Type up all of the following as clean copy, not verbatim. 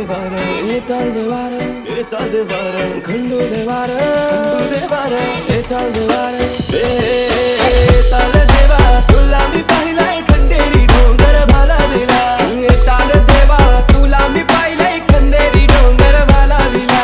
देवार येताल देवार येताल देवार खंडू देवार देवार येताल देवार येताल देवा तुला मी पाहिलाय खंडेरी डोंगर भाला दिला येताल देवा तुला मी पाहिलंय खंडेरी डोंगर भाला विला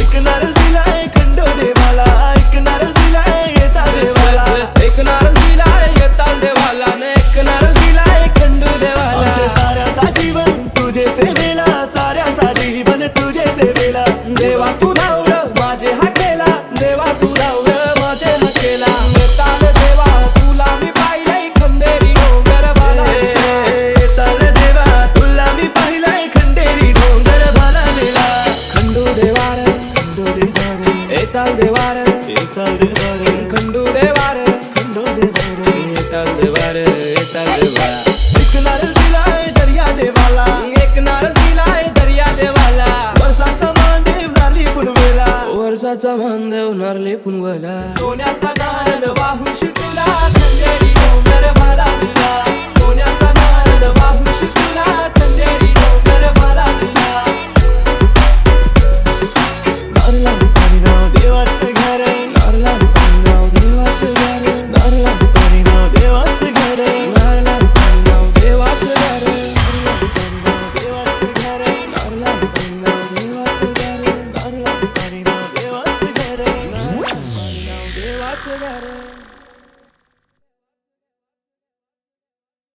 एक नारळ दिलाय खंडो देवाला एक नारळ दिलाय येताल देवाला एक नारळ दिलाय येताल देवाला ने एक नारळ दिलाय खंडू देवाला आमच्या साऱ्याचा जीवन तुझे सेवेला साऱ्याचा जीवन तुझे सेवेला देवा तू धावल माझे हाकेला देवा तू धावल माझे हाकेला येताल देवा तुला मी पाहिलंय खंडेरी डोंगर भाला येताल देवा तुला मी पाहिलाय खंडेरी डोंगर भाला दिला खंडू देवार खंडो देवार येताल देवार येताल देवार खंडू देवार खंडो देवार येताल देवार येताल देवार एक नारळ दिलाय दर्या देवाला एक नारळ दिलाय दर्या देवाला वर्षाचा मांदेव नारली पुनवेला वर्षाचा मान देव नारले पुनवला सोन्याचा नारळ वाहून तुला